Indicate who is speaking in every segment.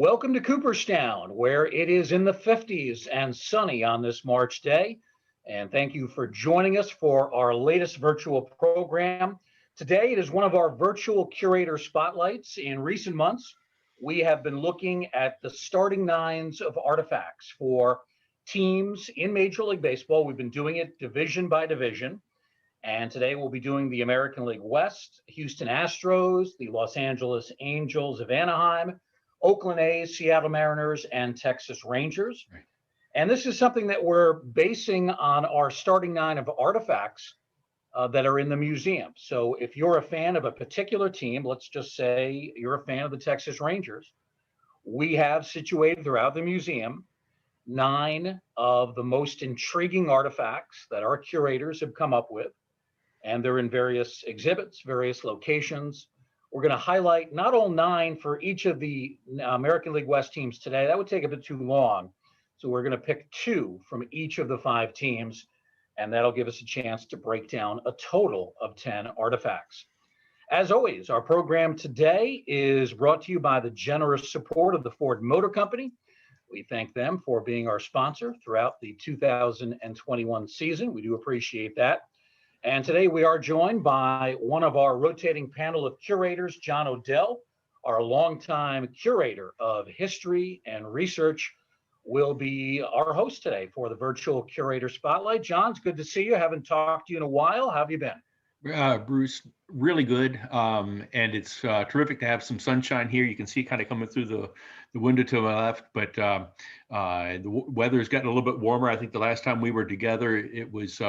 Speaker 1: Welcome to Cooperstown, where it is in the 50s and sunny on this March day. And thank you for joining us for our latest virtual program. Today, it is one of our virtual curator spotlights. In recent months, we have been looking at the starting nines of artifacts for teams in Major League Baseball. We've been doing it division by division. And today we'll be doing the American League West, Houston Astros, the Los Angeles Angels of Anaheim, Oakland A's, Seattle Mariners, and Texas Rangers.
Speaker 2: Right.
Speaker 1: And this is something that we're basing on our starting nine of artifacts that are in the museum. So if you're a fan of a particular team, let's just say you're a fan of the Texas Rangers, we have situated throughout the museum 9 of the most intriguing artifacts that our curators have come up with. And they're in various exhibits, various locations. We're going to highlight not all 9 for each of the American League West teams today. That would take a bit too long. So we're going to pick 2 from each of the 5 teams, and that'll give us a chance to break down a total of 10 artifacts. As always, our program today is brought to you by the generous support of the Ford Motor Company. We thank them for being our sponsor throughout the 2021 season. We do appreciate that. And today we are joined by one of our rotating panel of curators, John Odell, our longtime curator of history and research, will be our host today for the virtual curator spotlight. John, it's good to see you. Haven't talked to you in a while. How have you been?
Speaker 2: Bruce, really good. And it's terrific to have some sunshine here. You can see it kind of coming through the window to my left, but the weather's gotten a little bit warmer. I think the last time we were together, it was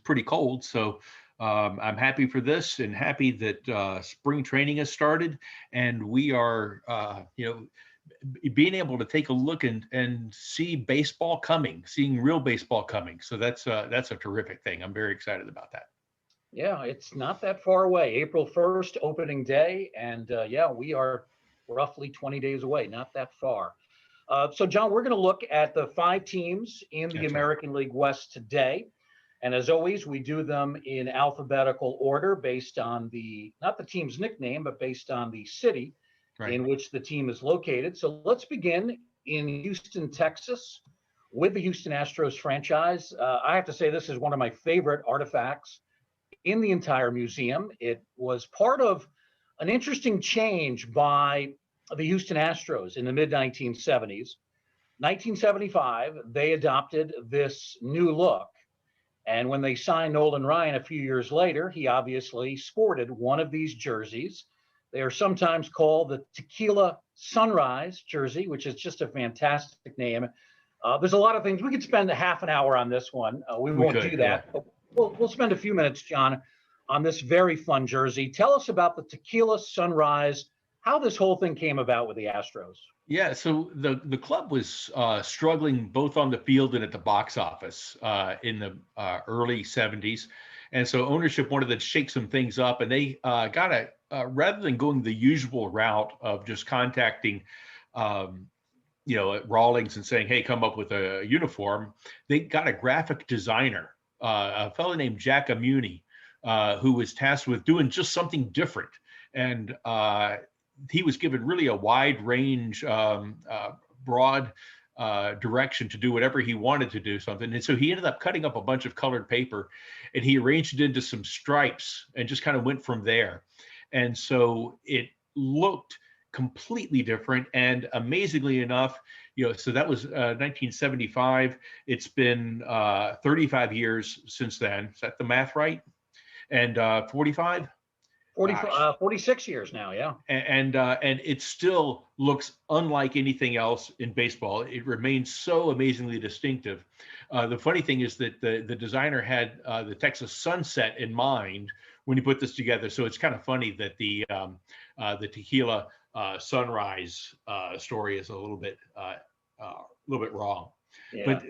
Speaker 2: pretty cold. So I'm happy for this and happy that spring training has started, and we are, being able to take a look and see baseball coming, seeing real baseball coming. So that's a terrific thing. I'm very excited about that.
Speaker 1: Yeah, it's not that far away. April 1st, opening day. And we are roughly 20 days away, not that far. So, John, we're going to look at the 5 teams in the American League West today. And as always, we do them in alphabetical order based on not the team's nickname, but based on the city in which the team is located. So let's begin in Houston, Texas, with the Houston Astros franchise. I have to say this is one of my favorite artifacts in the entire museum. It was part of an interesting change by the Houston Astros in the mid-1970s. 1975, they adopted this new look. And when they signed Nolan Ryan a few years later, he obviously sported one of these jerseys. They are sometimes called the Tequila Sunrise jersey, which is just a fantastic name. There's a lot of things. We could spend a half an hour on this one. We won't do that. Yeah. We'll spend a few minutes, John, on this very fun jersey. Tell us about the Tequila Sunrise, how this whole thing came about with the Astros.
Speaker 2: Yeah, so the club was struggling both on the field and at the box office in the early 70s. And so ownership wanted to shake some things up, and they got rather than going the usual route of just contacting Rawlings and saying, hey, come up with a uniform, they got a graphic designer, a fellow named Jack Amuni, who was tasked with doing just something different. And he was given really a wide range, broad direction to do whatever he wanted to do something. And so he ended up cutting up a bunch of colored paper, and he arranged it into some stripes and just kind of went from there. And so it looked completely different. And amazingly enough, so that was 1975. It's been 35 years since then. Is that the math right? And 45?
Speaker 1: 46 years now, yeah.
Speaker 2: And it still looks unlike anything else in baseball. It remains so amazingly distinctive. The funny thing is that the designer had the Texas sunset in mind when he put this together. So it's kind of funny that the Tequila Sunrise story is a little bit wrong. Yeah. But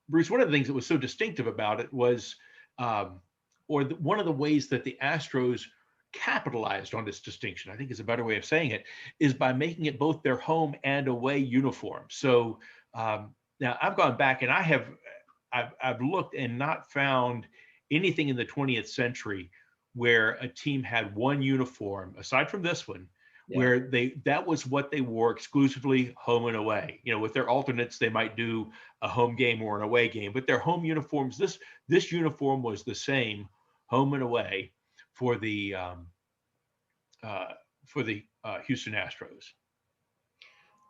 Speaker 2: Bruce, one of the things that was so distinctive about it was, one of the ways that the Astros capitalized on this distinction, I think is a better way of saying it, is by making it both their home and away uniform. So now I've gone back and I've looked and not found anything in the 20th century where a team had one uniform, aside from this one, where that was what they wore exclusively home and away. With their alternates, they might do a home game or an away game, but their home uniforms, this uniform was the same home and away for the Houston Astros.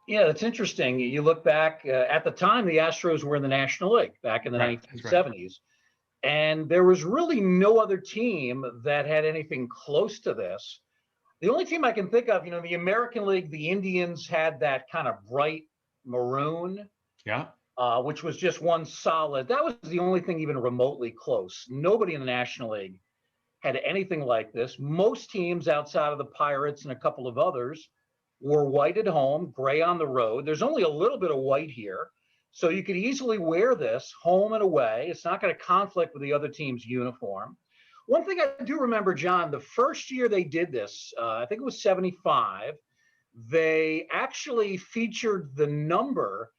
Speaker 1: Yeah, that's interesting. You look back at the time, the Astros were in the National League back in the 1970s. And there was really no other team that had anything close to this. The only team I can think of, the American League, the Indians had that kind of bright maroon, which was just one solid. That was the only thing even remotely close. Nobody in the National League had anything like this. Most teams outside of the Pirates and a couple of others were white at home, gray on the road. There's only a little bit of white here. So you could easily wear this home and away. It's not going to conflict with the other team's uniform. One thing I do remember, John, the first year they did this, I think it was 75, they actually featured the number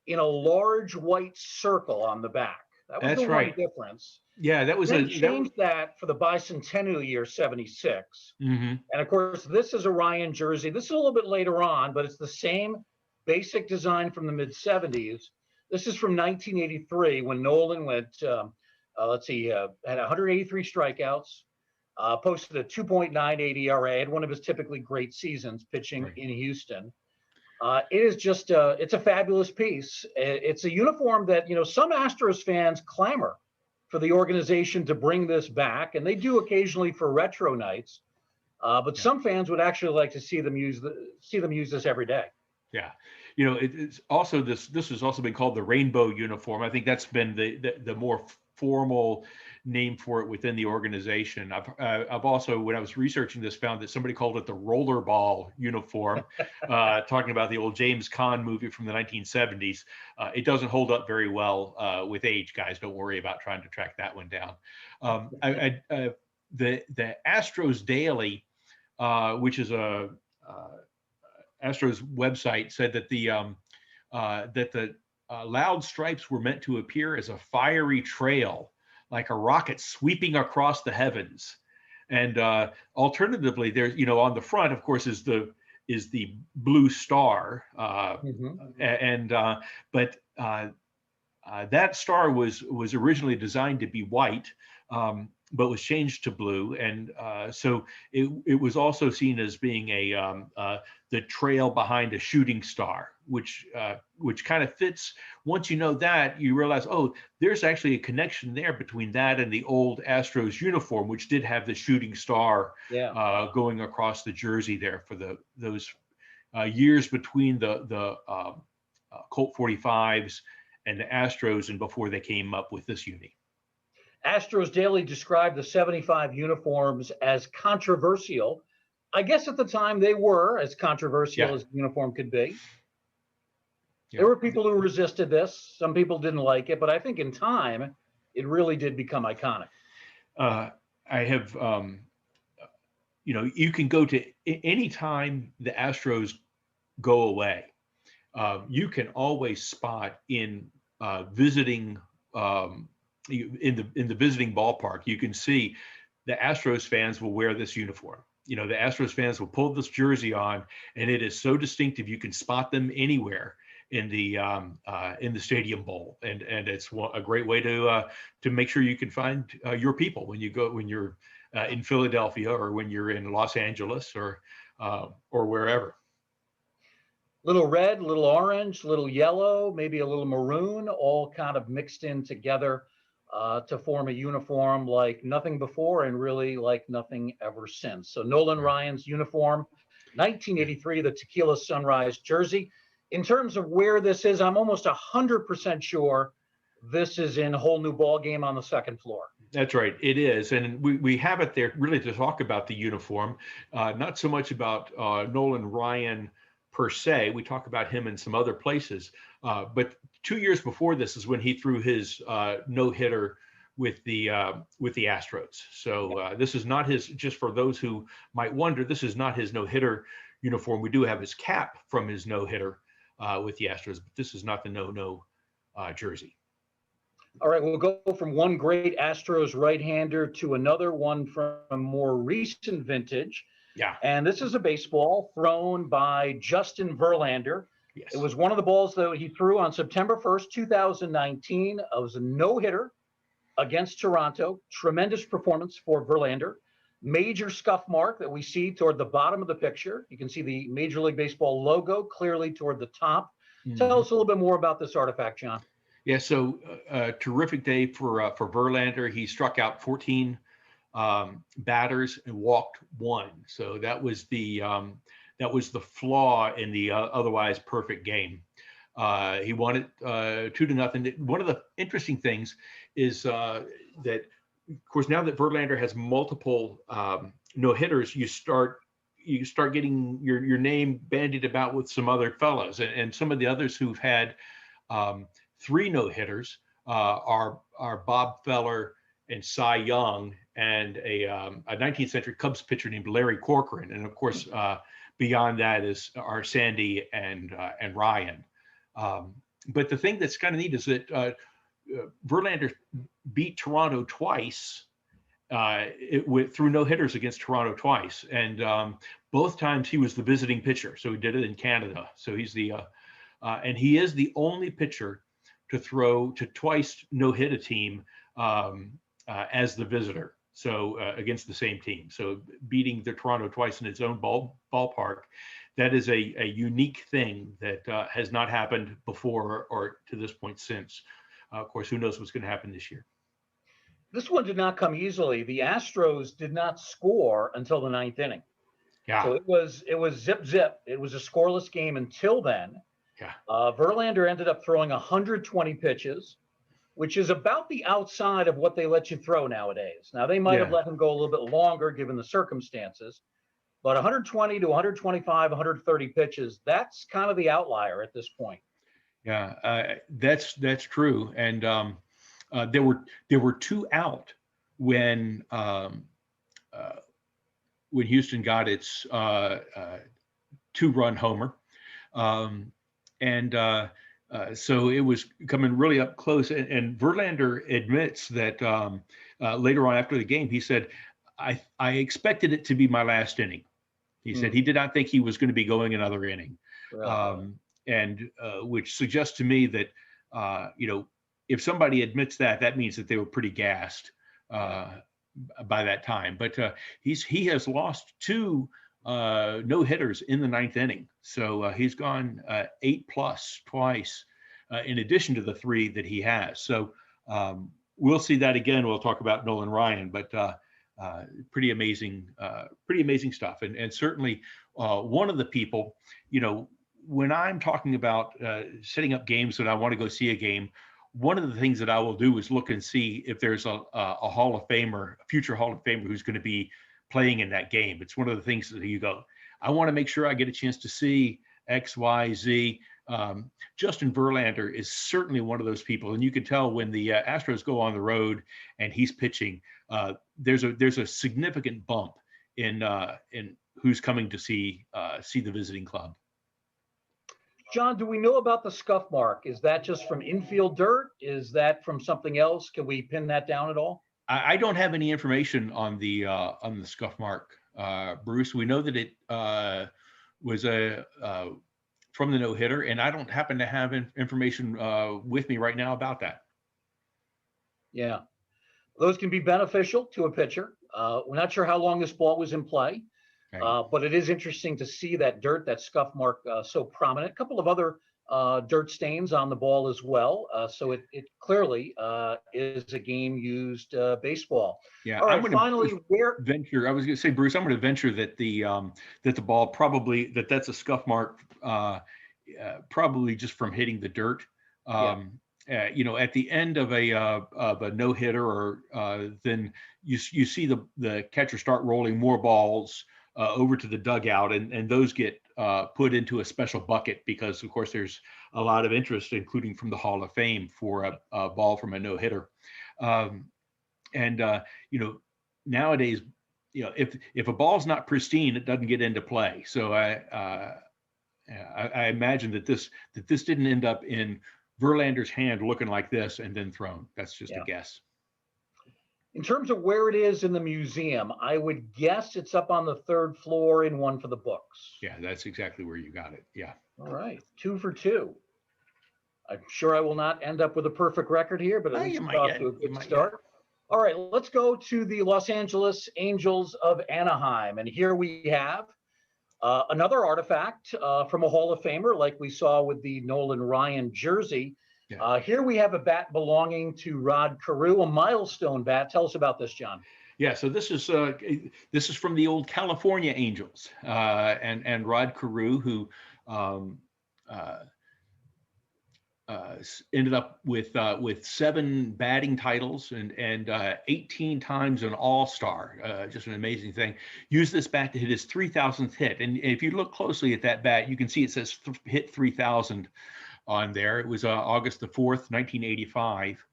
Speaker 1: in a large white circle on the back. That was the one difference.
Speaker 2: Yeah, that was
Speaker 1: they changed that for the bicentennial year 76.
Speaker 2: Mm-hmm.
Speaker 1: And of course, this is a Ryan jersey. This is a little bit later on, but it's the same basic design from the mid 70s. This is from 1983 when Nolan went, had 183 strikeouts, posted a 2.98 ERA, had one of his typically great seasons pitching in Houston. It is just, it's a fabulous piece. It's a uniform that, some Astros fans clamor for the organization to bring this back, and they do occasionally for retro nights. But some fans would actually like to see them use this every day.
Speaker 2: Yeah. It's also this has also been called the rainbow uniform. I think that's been the more formal name for it within the organization. I've also, when I was researching this, found that somebody called it the rollerball uniform, talking about the old James Caan movie from the 1970s. It doesn't hold up very well with age, guys. Don't worry about trying to track that one down. The Astros Daily, which is a Astros website, said that the loud stripes were meant to appear as a fiery trail, like a rocket sweeping across the heavens. And alternatively, there's on the front, of course, is the blue star, but that star was originally designed to be white. But was changed to blue, and so it was also seen as being the trail behind a shooting star, which kind of fits. Once you know that, you realize, oh, there's actually a connection there between that and the old Astros uniform, which did have the shooting star going across the jersey there for those years between the Colt 45s and the Astros, and before they came up with this uni.
Speaker 1: Astros Daily described the 75 uniforms as controversial. I guess at the time they were as controversial as the uniform could be. There were people who resisted this. Some people didn't like it, but I think in time, it really did become iconic.
Speaker 2: I have, you can go to any time the Astros go away. You can always spot in visiting in the visiting ballpark, you can see the Astros fans will wear this uniform. The Astros fans will pull this jersey on, and it is so distinctive you can spot them anywhere in the Stadium Bowl, and it's a great way to make sure you can find your people when you're in Philadelphia or when you're in Los Angeles or wherever.
Speaker 1: Little red, little orange, little yellow, maybe a little maroon, all kind of mixed in together to form a uniform like nothing before and really like nothing ever since. So Nolan Ryan's uniform, 1983, the Tequila Sunrise jersey. In terms of where this is, I'm almost 100% sure this is in Whole New Ball Game on the second floor.
Speaker 2: That's right. It is. And we have it there really to talk about the uniform, not so much about Nolan Ryan per se. We talk about him in some other places. But 2 years before this is when he threw his no-hitter with the Astros. So this is not his, just for those who might wonder, this is not his no-hitter uniform. We do have his cap from his no-hitter with the Astros, but this is not the no jersey.
Speaker 1: All right, we'll go from one great Astros right-hander to another one from a more recent vintage.
Speaker 2: Yeah.
Speaker 1: And this is a baseball thrown by Justin Verlander.
Speaker 2: Yes.
Speaker 1: It was one of the balls that he threw on September 1st, 2019. It was a no-hitter against Toronto. Tremendous performance for Verlander. Major scuff mark that we see toward the bottom of the picture. You can see the Major League Baseball logo clearly toward the top. Tell us a little bit more about this artifact, John.
Speaker 2: Yeah, so a terrific day for Verlander. He struck out 14 batters and walked one. So that was the flaw in the otherwise perfect game. He won it 2-0. One of the interesting things is that, of course, now that Verlander has multiple no hitters, you start getting your name bandied about with some other fellows, and some of the others who've had 3 no hitters are Bob Feller and Cy Young, and a 19th century Cubs pitcher named Larry Corcoran, and of course beyond that are Sandy and Ryan. But the thing that's kind of neat is that Verlander beat Toronto twice through no hitters against Toronto twice, and both times he was the visiting pitcher. So he did it in Canada. So he's and he is the only pitcher to twice no hit a team as the visitor. So against the same team. So beating the Toronto twice in its own ballpark, that is a unique thing that has not happened before or to this point since. Of course, who knows what's going to happen this year.
Speaker 1: This one did not come easily. The Astros did not score until the 9th inning.
Speaker 2: Yeah.
Speaker 1: So it was zip zip. It was a scoreless game until then.
Speaker 2: Yeah.
Speaker 1: Verlander ended up throwing 120 pitches, which is about the outside of what they let you throw nowadays. Now, they might have let him go a little bit longer given the circumstances, but 120 to 125, 130 pitches, that's kind of the outlier at this point.
Speaker 2: Yeah, that's true. And there were 2 out when Houston got its 2-run homer. So it was coming really up close. And Verlander admits that later on after the game, he said, I expected it to be my last inning. He said he did not think he was going to be going another inning. And which suggests to me that, if somebody admits that, that means that they were pretty gassed by that time. But he has lost 2 no hitters in the 9th inning. So he's gone 8+ twice, in addition to the 3 that he has. So we'll see that again. We'll talk about Nolan Ryan, but pretty amazing stuff. And certainly one of the people, when I'm talking about setting up games that I want to go see a game, one of the things that I will do is look and see if there's a Hall of Famer, a future Hall of Famer who's going to be playing in that game. It's one of the things that you go, I want to make sure I get a chance to see X, Y, Z. Justin Verlander is certainly one of those people. And you can tell when the Astros go on the road and he's pitching, there's a significant bump in who's coming to see the visiting club.
Speaker 1: John, do we know about the scuff mark? Is that just from infield dirt? Is that from something else? Can we pin that down at all?
Speaker 2: I don't have any information on the scuff mark, Bruce. We know that it was from the no hitter, and I don't happen to have information with me right now about that.
Speaker 1: Yeah, those can be beneficial to a pitcher. We're not sure how long this ball was in play. Right. But it is interesting to see that dirt, that scuff mark, so prominent. A couple of other dirt stains on the ball as well. So it clearly is a game-used baseball.
Speaker 2: Yeah.
Speaker 1: All right. Finally,
Speaker 2: venture. I was going to say, Bruce, I'm going to venture that the ball probably that's a scuff mark, probably just from hitting the dirt. At the end of a no hitter, or then you see the catcher start rolling more balls over to the dugout, and those get put into a special bucket because, of course, there's a lot of interest, including from the Hall of Fame, for a ball from a no hitter. Nowadays, if a ball's not pristine, it doesn't get into play. So I imagine that this didn't end up in Verlander's hand looking like this and then thrown. That's just a guess.
Speaker 1: In terms of where it is in the museum, I would guess it's up on the third floor in one for the books.
Speaker 2: Yeah, that's exactly where you got it. Yeah.
Speaker 1: All right, 2 for 2. I'm sure I will not end up with a perfect record here, but at least
Speaker 2: You
Speaker 1: we're
Speaker 2: might
Speaker 1: off
Speaker 2: get.
Speaker 1: to a
Speaker 2: You
Speaker 1: good
Speaker 2: might get.
Speaker 1: start. All right, let's go to the Los Angeles Angels of Anaheim. And here we have another artifact from a Hall of Famer, like we saw with the Nolan Ryan jersey.
Speaker 2: Yeah.
Speaker 1: Here we have a bat belonging to Rod Carew, a Milestone bat. Tell us about this, John.
Speaker 2: Yeah, so this is from the old California Angels, and Rod Carew, who uh, ended up with 7 batting titles and 18 times an All-Star, just an amazing thing. Used this bat to hit his 3,000th hit, and if you look closely at that bat, you can see it says hit 3,000 on there. It was August the 4th, 1985.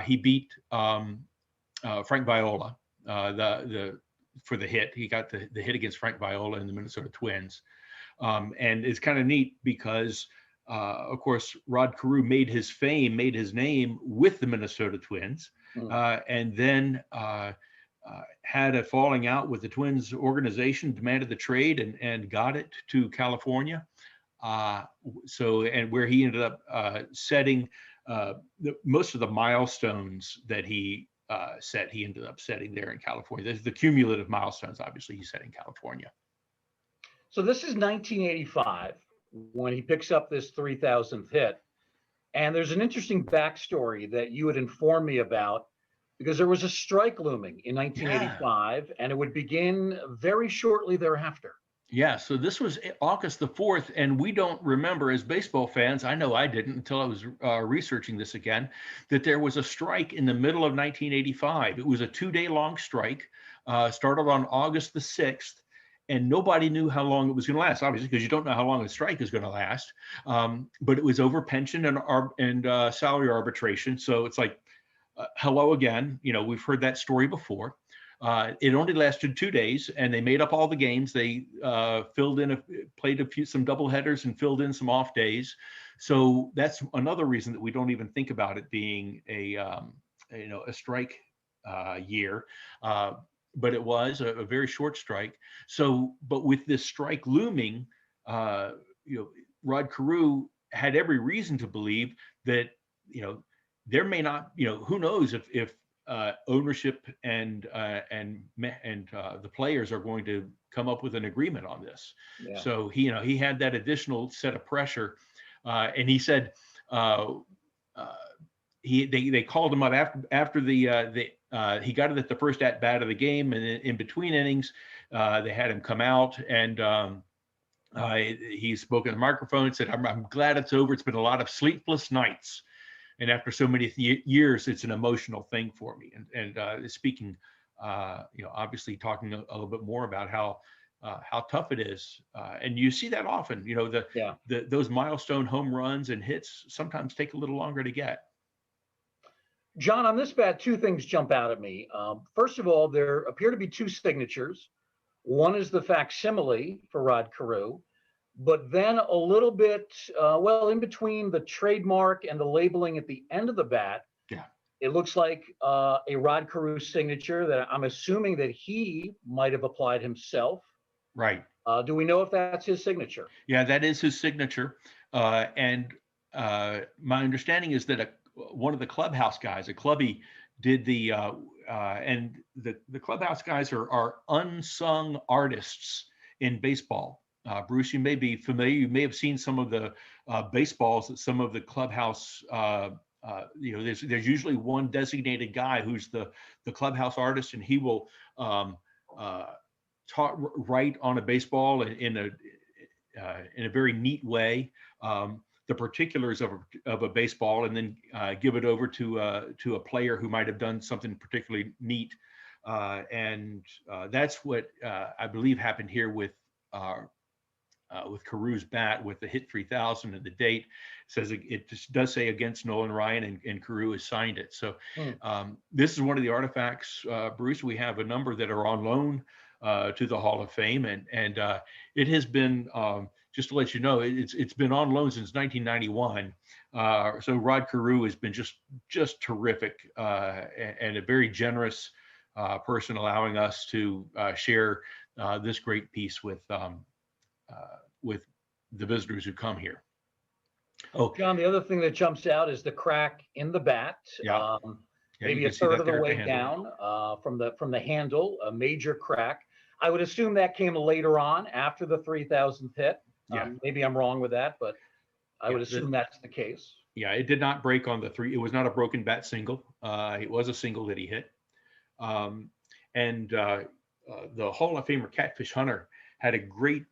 Speaker 2: He beat Frank Viola. For the hit. He got the hit against Frank Viola and the Minnesota Twins. And it's kind of neat because, of course, Rod Carew made his name with the Minnesota Twins, and then had a falling out with the Twins organization, demanded the trade, and got it to California. And where he ended up setting most of the milestones that he ended up setting there in California. There's the cumulative milestones, obviously, he set in California.
Speaker 1: So this is 1985 when he picks up this 3,000th hit. And there's an interesting backstory that you had informed me about, because there was a strike looming in 1985, and it would begin very shortly thereafter.
Speaker 2: Yeah, so this was August the 4th, and we don't remember as baseball fans, I know I didn't until I was researching this again, that there was a strike in the middle of 1985. It was a 2-day long strike, started on August the 6th, and nobody knew how long it was going to last, obviously, because you don't know how long a strike is going to last. But it was over pension and salary arbitration. So it's like, hello again. We've heard that story before. It only lasted 2 days, and they made up all the games. They played some double headers and filled in some off days. So that's another reason that we don't even think about it being a strike year. But it was a very short strike. So, but with this strike looming, Rod Carew had every reason to believe that there may not, who knows if ownership and the players are going to come up with an agreement on this. Yeah. So he had that additional set of pressure, and he said they called him up after he got it at the first at bat of the game, and in between innings they had him come out, and he spoke in the microphone and said, "I'm glad it's over. It's been a lot of sleepless nights. And after so many years, it's an emotional thing for me." And speaking, obviously talking a little bit more about how tough it is, and you see that often. Those milestone home runs and hits sometimes take a little longer to get.
Speaker 1: John, on this bat, 2 things jump out at me. First of all, there appear to be 2 signatures. One is the facsimile for Rod Carew, but then a little bit, in between the trademark and the labeling at the end of the bat, it looks like a Rod Carew signature that I'm assuming that he might have applied himself.
Speaker 2: Right.
Speaker 1: Do we know if that's his signature?
Speaker 2: Yeah, that is his signature. And my understanding is that one of the clubhouse guys, a clubby, did the and the clubhouse guys are unsung artists in baseball. Bruce, you may be familiar. You may have seen some of the baseballs that some of the clubhouse. There's usually one designated guy who's the clubhouse artist, and he will write on a baseball in a very neat way. The particulars of a baseball, and then give it over to a player who might have done something particularly neat, and that's what I believe happened here with Carew's bat, with the hit 3,000 and the date. Says it just does say against Nolan Ryan, and Carew has signed it. So this is one of the artifacts, Bruce. We have a number that are on loan to the Hall of Fame, and it has been just to let you know, it's been on loan since 1991. So Rod Carew has been just terrific, and a very generous person, allowing us to share this great piece with the visitors who come here. Oh,
Speaker 1: John, the other thing that jumps out is the crack in the bat.
Speaker 2: yeah.
Speaker 1: Maybe a third of the way down from the handle, a major crack. I would assume that came later on after the 3,000th hit.
Speaker 2: Yeah.
Speaker 1: Maybe I'm wrong with that, but I would assume that's the case.
Speaker 2: Yeah, it did not break on the three. It was not a broken bat single. It was a single that he hit. And the Hall of Famer Catfish Hunter had a great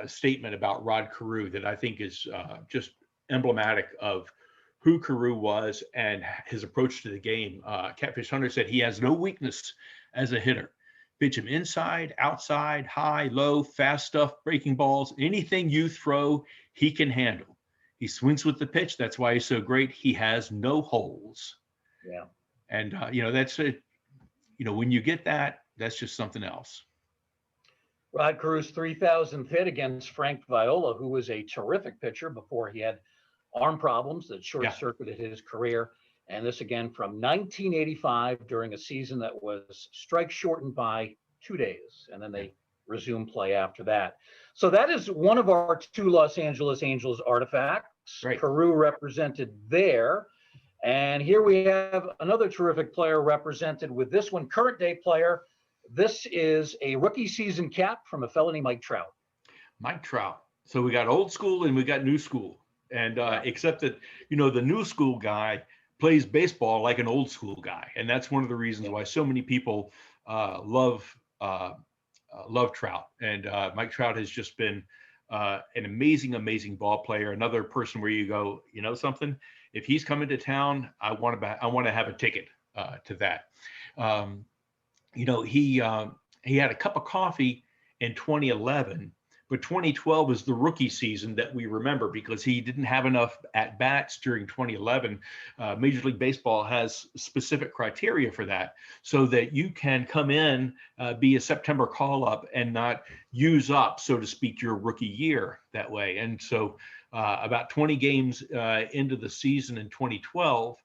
Speaker 2: statement about Rod Carew that I think is just emblematic of who Carew was and his approach to the game. Catfish Hunter said he has no weakness as a hitter. Pitch him inside, outside, high, low, fast stuff, breaking balls, anything you throw, he can handle. He swings with the pitch. That's why he's so great. He has no holes.
Speaker 1: Yeah.
Speaker 2: And, that's it. When you get that, that's just something else.
Speaker 1: Rod Carew's 3,000th hit against Frank Viola, who was a terrific pitcher before he had arm problems that short-circuited his career. And this again from 1985 during a season that was strike shortened by 2 days. And then they resumed play after that. So that is one of our two Los Angeles Angels artifacts.
Speaker 2: Right.
Speaker 1: Carew represented there. And here we have another terrific player represented with this one, current day player. This is a rookie season cap from a felony Mike Trout.
Speaker 2: Mike Trout. So we got old school and we got new school. And except that, the new school guy plays baseball like an old school guy. And that's one of the reasons why so many people love Trout. And Mike Trout has just been an amazing ball player. Another person where you go, something, if he's coming to town, I want to have a ticket to that. He had a cup of coffee in 2011, but 2012 is the rookie season that we remember because he didn't have enough at bats during 2011. Major League Baseball has specific criteria for that so that you can come in, be a September call up and not use up, so to speak, your rookie year that way. And so about 20 games into the season in 2012,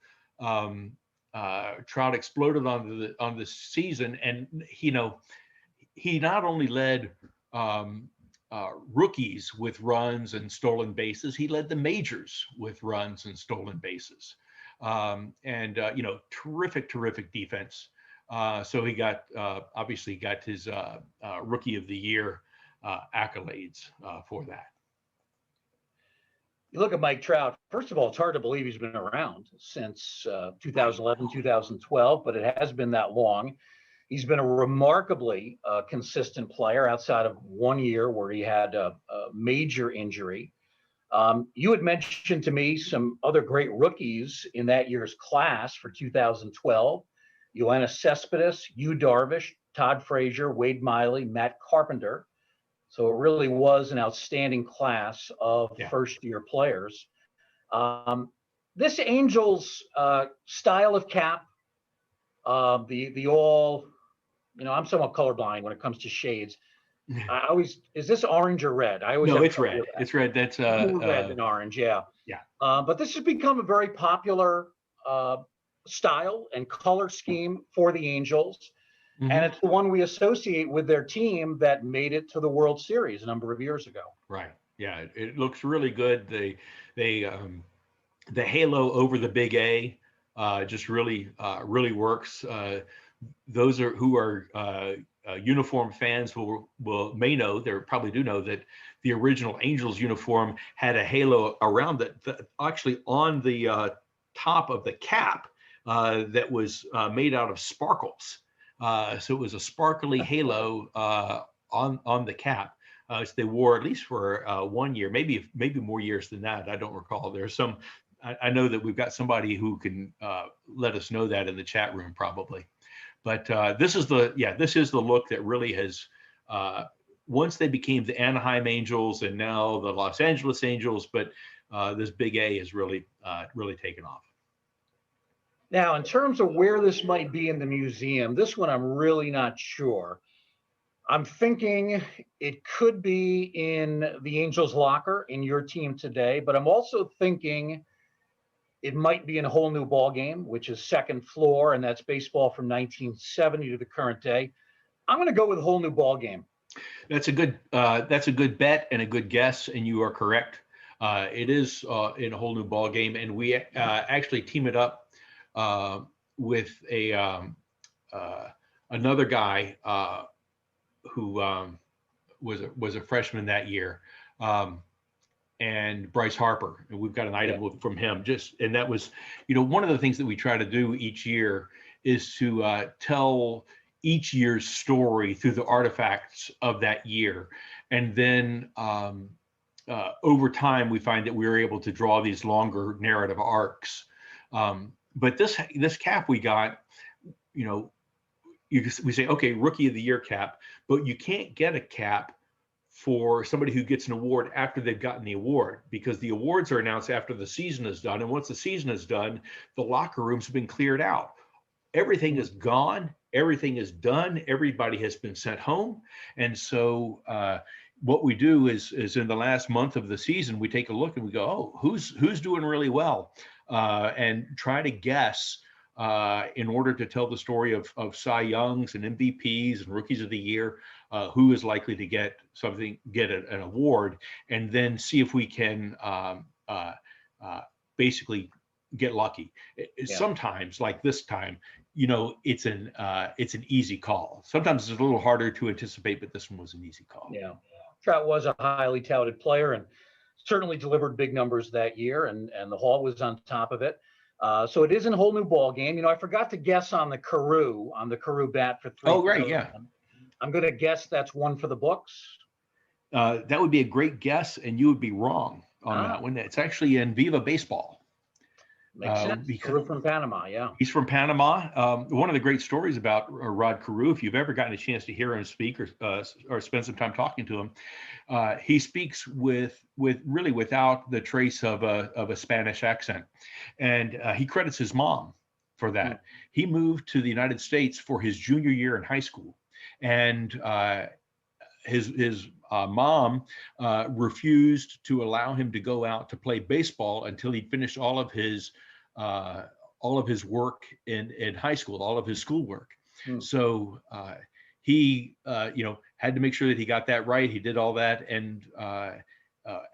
Speaker 2: Trout exploded on the season, and he not only led rookies with runs and stolen bases, he led the majors with runs and stolen bases, terrific defense. So he obviously got his rookie of the year accolades for that.
Speaker 1: You look at Mike Trout, first of all, it's hard to believe he's been around since 2011, 2012, but it has been that long. He's been a remarkably consistent player outside of 1 year where he had a major injury. You had mentioned to me some other great rookies in that year's class for 2012. Yoenis Cespedes, Yu Darvish, Todd Frazier, Wade Miley, Matt Carpenter. So it really was an outstanding class of first-year players. This Angels style of cap, the all, I'm somewhat colorblind when it comes to shades. Is this orange or red?
Speaker 2: No, it's red. It's red. That's
Speaker 1: red and orange. Yeah.
Speaker 2: Yeah.
Speaker 1: But this has become a very popular style and color scheme for the Angels. Mm-hmm. And it's the one we associate with their team that made it to the World Series a number of years ago.
Speaker 2: Right. Yeah. It looks really good. The halo over the big A just really works. Those who are uniform fans may know, they probably do know that the original Angels uniform had a halo around it, actually on the top of the cap that was made out of sparkles. So it was a sparkly halo on the cap. They wore at least for 1 year, maybe more years than that. I don't recall. There's some. I know that we've got somebody who can let us know that in the chat room probably. But this is the look that really has. Once they became the Anaheim Angels and now the Los Angeles Angels, but this big A has really taken off.
Speaker 1: Now, in terms of where this might be in the museum, this one I'm really not sure. I'm thinking it could be in the Angels locker in your team today, but I'm also thinking it might be in a whole new ball game, which is second floor, and that's baseball from 1970 to the current day. I'm going to go with a whole new ball game.
Speaker 2: That's a good bet and a good guess, and you are correct. It is in a whole new ball game, and we actually team it up with another guy who was a freshman that year, and Bryce Harper, and we've got an item from him. And that was, one of the things that we try to do each year is to tell each year's story through the artifacts of that year, and then over time we find that we were able to draw these longer narrative arcs. But this cap we got, we say, okay, rookie of the year cap, but you can't get a cap for somebody who gets an award after they've gotten the award, because the awards are announced after the season is done. And once the season is done, the locker rooms have been cleared out. Everything is gone. Everything is done. Everybody has been sent home. And so what we do is in the last month of the season, we take a look and we go, oh, who's doing really well, and try to guess in order to tell the story of Cy Youngs and MVPs and rookies of the year, who is likely to get an award, and then see if we can basically get lucky. Sometimes, like this time, it's an easy call. Sometimes it's a little harder to anticipate, but this one was an easy call.
Speaker 1: Yeah. Trout was a highly touted player and certainly delivered big numbers that year, and the Hall was on top of it. So it is a whole new ball game. I forgot to guess on the Carew bat for 3.
Speaker 2: Oh, right, yeah.
Speaker 1: I'm going to guess that's one for the books.
Speaker 2: That would be a great guess, and you would be wrong on that one. It's actually in Viva Baseball.
Speaker 1: Makes sense. Carew from Panama, yeah.
Speaker 2: He's from Panama. One of the great stories about Rod Carew, if you've ever gotten a chance to hear him speak or spend some time talking to him, he speaks without the trace of a Spanish accent, and he credits his mom for that. He moved to the United States for his junior year in high school, and his mom refused to allow him to go out to play baseball until he'd finished all of his work in high school, all of his schoolwork. So he had to make sure that he got that right. He did all that, and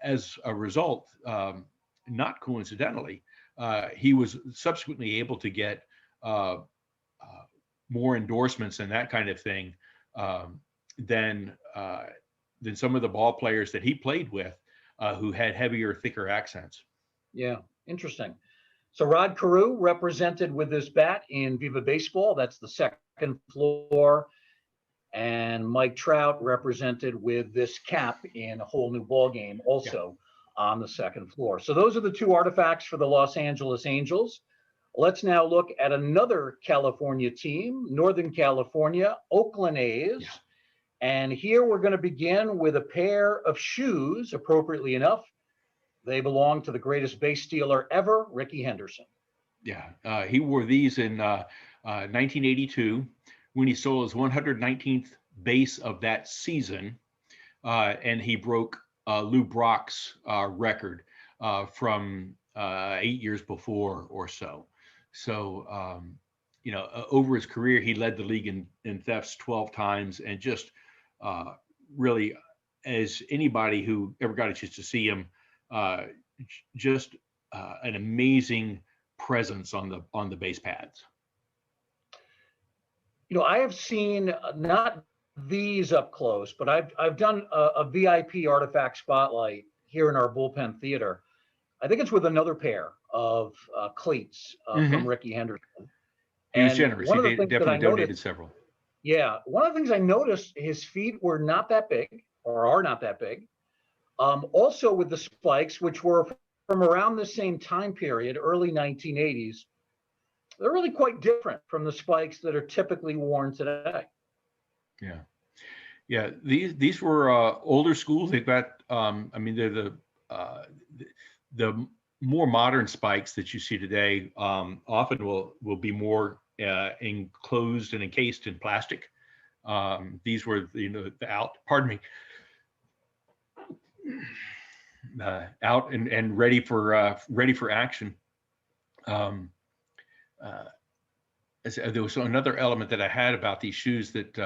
Speaker 2: as a result, not coincidentally, he was subsequently able to get more endorsements and that kind of thing than some of the ball players that he played with, who had heavier, thicker accents.
Speaker 1: Yeah, interesting. So Rod Carew represented with this bat in Viva Baseball. That's the second floor. And Mike Trout represented with this cap in a whole new ball game, also on the second floor. So those are the two artifacts for the Los Angeles Angels. Let's now look at another California team, Northern California, Oakland A's. Yeah. And here we're going to begin with a pair of shoes, appropriately enough. They belong to the greatest base stealer ever, Rickey Henderson.
Speaker 2: Yeah, he wore these in 1982 when he stole his 119th base of that season, and he broke Lou Brock's record from 8 years before or so. So, over his career, he led the league in thefts 12 times, and just really, as anybody who ever got a chance to see him, just an amazing presence on the base pads.
Speaker 1: I have seen not these up close, but I've done a VIP artifact spotlight here in our bullpen theater. I think it's with another pair of cleats from Rickey Henderson.
Speaker 2: He was generous. He definitely donated several.
Speaker 1: Yeah. One of the things I noticed, his feet were not that big, or are not that big. Also with the spikes, which were from around the same time period, early 1980s, they're really quite different from the spikes that are typically worn today.
Speaker 2: Yeah. Yeah. These were older schools. They've got, they're the more modern spikes that you see today often will be more enclosed and encased in plastic. These were, the out, pardon me, out and ready for action. There was another element that I had about these shoes that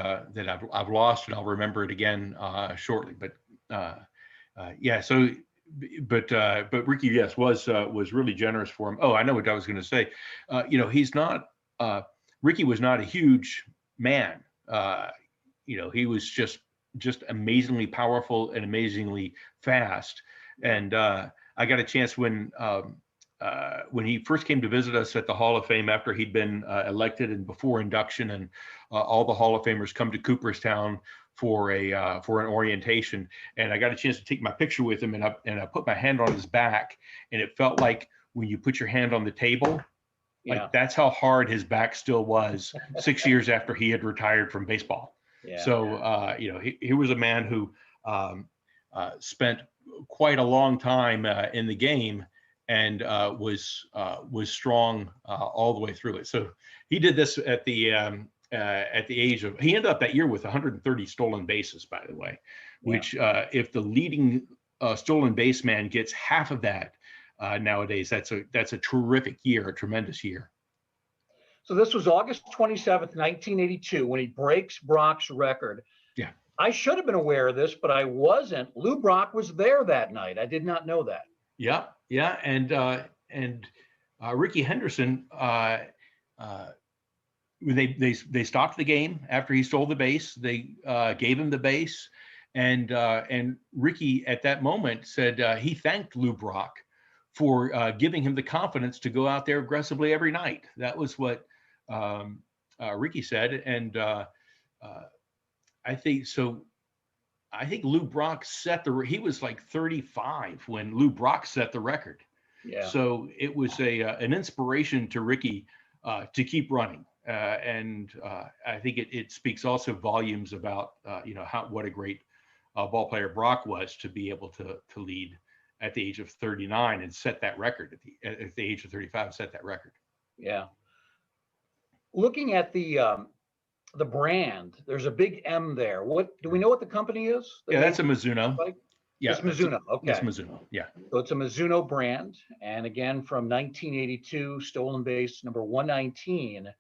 Speaker 2: I've lost, and I'll remember it again shortly. But yeah, so but Ricky, yes, was really generous for him. Oh, I know what I was going to say. He's not Ricky was not a huge man. He was just amazingly powerful and amazingly fast. And I got a chance when he first came to visit us at the Hall of Fame after he'd been elected and before induction, and all the Hall of Famers come to Cooperstown for an orientation, and I got a chance to take my picture with him, and I put my hand on his back, and it felt like when you put your hand on the table, like that's how hard his back still was 6 years after he had retired from baseball. Yeah. So he was a man who spent quite a long time in the game, and was strong all the way through it. So he did this at the age of, he ended up that year with 130 stolen bases, by the way, which if the leading stolen base man gets half of that nowadays, that's a terrific year, a tremendous year.
Speaker 1: So this was August 27th, 1982, when he breaks Brock's record.
Speaker 2: Yeah.
Speaker 1: I should have been aware of this, but I wasn't. Lou Brock was there that night. I did not know that.
Speaker 2: Yeah, yeah, and Ricky Henderson, they stopped the game after he stole the base. They gave him the base, and Ricky at that moment said he thanked Lou Brock for giving him the confidence to go out there aggressively every night. That was what Ricky said, and I think so. I think Lou Brock he was like 35 when Lou Brock set the record. Yeah. So it was an inspiration to Ricky to keep running. And I think it speaks also volumes about, what a great ball player Brock was to be able to lead at the age of 39 and set that record at the age of 35, set that record.
Speaker 1: Yeah. Looking at the brand, there's a big M there. What do we know what the company is?
Speaker 2: That's a Mizuno.
Speaker 1: Yeah, it's Mizuno. Okay.
Speaker 2: It's Mizuno. Yeah.
Speaker 1: So it's a Mizuno brand. And again, from 1982, stolen base number 119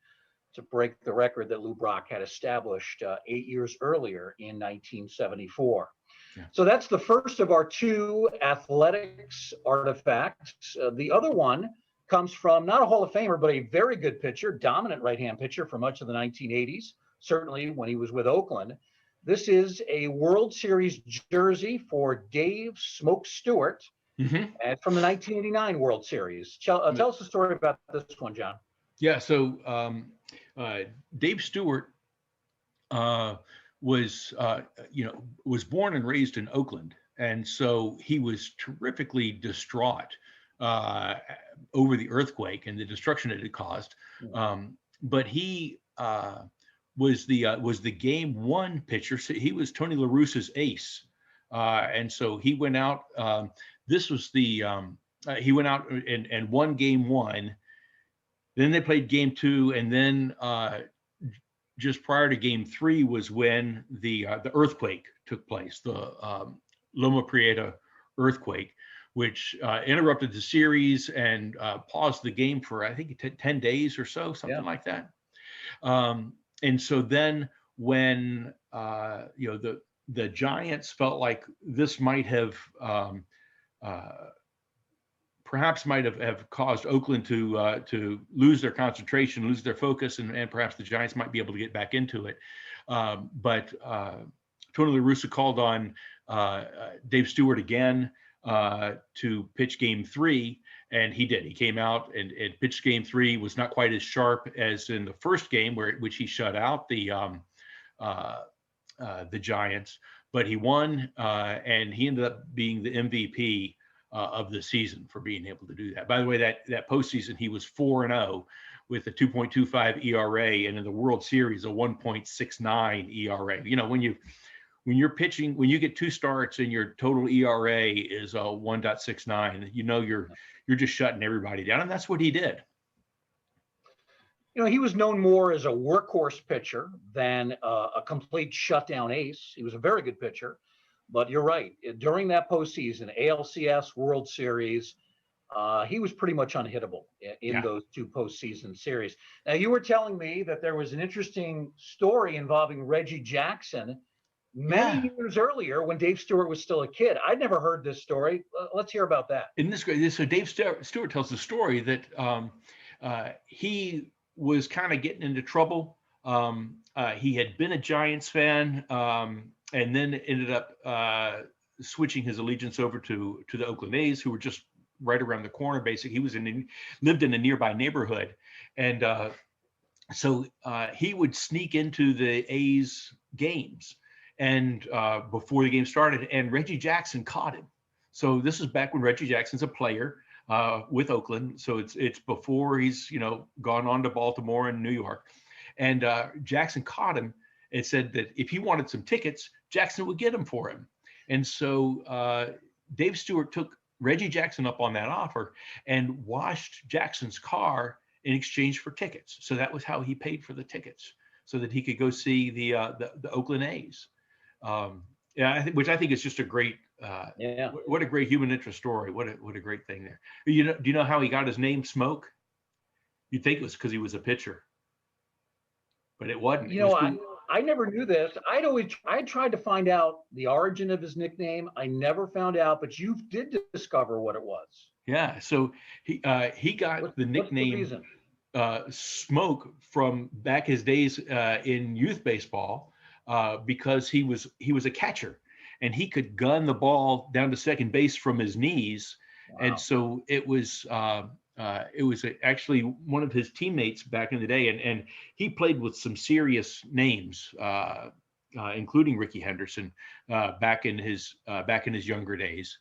Speaker 1: to break the record that Lou Brock had established 8 years earlier in 1974. Yeah. So that's the first of our two athletics artifacts. The other one comes from not a Hall of Famer, but a very good pitcher, dominant right-hand pitcher for much of the 1980s. Certainly when he was with Oakland. This is a World Series jersey for Dave "Smoke" Stewart, and from the 1989 World Series. Tell us the story about this one, John.
Speaker 2: Yeah, so Dave Stewart was born and raised in Oakland, and so he was terrifically distraught over the earthquake and the destruction it had caused. But he was the game one pitcher. So he was Tony La Russa's ace, and so he went out. This was he went out and won game one. Then they played game two, and then just prior to game three was when the earthquake took place, the Loma Prieta earthquake, which interrupted the series and paused the game for, I think, 10 days or so, something like that. And so then when the Giants felt like this might have perhaps might have caused Oakland to lose their concentration, lose their focus, and perhaps the Giants might be able to get back into it. But Tony La Russa called on Dave Stewart again to pitch game three, and he did. He came out and pitched game three. Was not quite as sharp as in the first game, which he shut out the Giants, but he won, and he ended up being the MVP of the season for being able to do that. By the way, that postseason he was 4-0 with a 2.25 ERA, and in the World Series a 1.69 ERA. When you're pitching, when you get two starts and your total ERA is 1.69, you're just shutting everybody down, and that's what he did.
Speaker 1: He was known more as a workhorse pitcher than a complete shutdown ace. He was a very good pitcher, but you're right. During that postseason, ALCS, World Series, he was pretty much unhittable in
Speaker 2: Yeah.
Speaker 1: those two postseason series. Now, you were telling me that there was an interesting story involving Reggie Jackson many
Speaker 2: Yeah.
Speaker 1: years earlier when Dave Stewart was still a kid. I'd never heard this story. Let's hear about that.
Speaker 2: In this great, so Dave Stewart tells the story that he was kind of getting into trouble. He had been a Giants fan, and then ended up switching his allegiance over to the Oakland A's, who were just right around the corner. Basically, he lived in a nearby neighborhood, and so he would sneak into the A's games, and before the game started, and Reggie Jackson caught him. So this is back when Reggie Jackson's a player with Oakland. So it's before he's gone on to Baltimore and New York, and Jackson caught him and said that if he wanted some tickets, Jackson would get them for him. And so Dave Stewart took Reggie Jackson up on that offer and washed Jackson's car in exchange for tickets. So that was how he paid for the tickets, so that he could go see the Oakland A's. Which I think is just a great, what a great human interest story. What a great thing there. Do you know how he got his name Smoke? You'd think it was because he was a pitcher, but it wasn't.
Speaker 1: I never knew this. I tried to find out the origin of his nickname. I never found out, but you did discover what it was.
Speaker 2: Yeah. So he got the nickname Smoke from back his days in youth baseball, because he was a catcher, and he could gun the ball down to second base from his knees. Wow. And so it was actually one of his teammates back in the day, and he played with some serious names, including Ricky Henderson, back in his younger days,